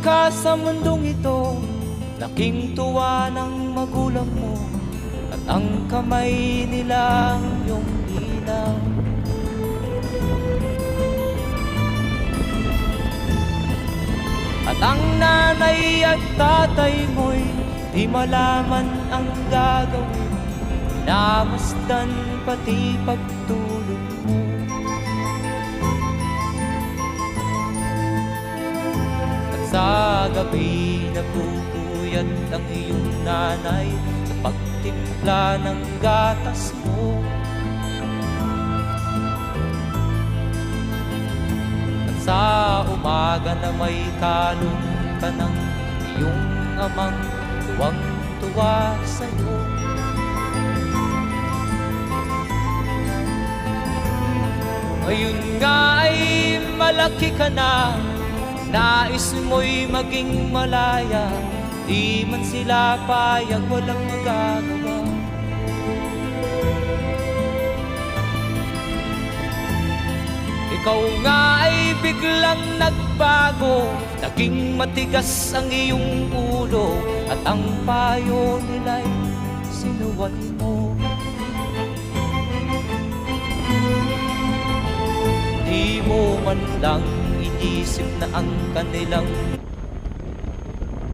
ka sa mundong ito, laking tuwa ng magulang mo, at ang kamay nila ang iyong ilaw. At ang nanay at tatay mo'y di malaman ang gagawin, namasdan pati pagtulog mo. At sa gabi nagpupuyat ang iyong nanay sa pagtimpla ng gatas mo. At sa umaga na may kalong ka ng iyong amang tuwang-tuwa sa'yo. Ngayon nga ay malaki ka na, nais mo'y maging malaya, di man sila payag, walang magagawa. Ikaw nga ay biglang nagbago, naging matigas ang iyong ulo, at ang payo nila'y sinuway mo. Di mo man lang inisip na ang kanilang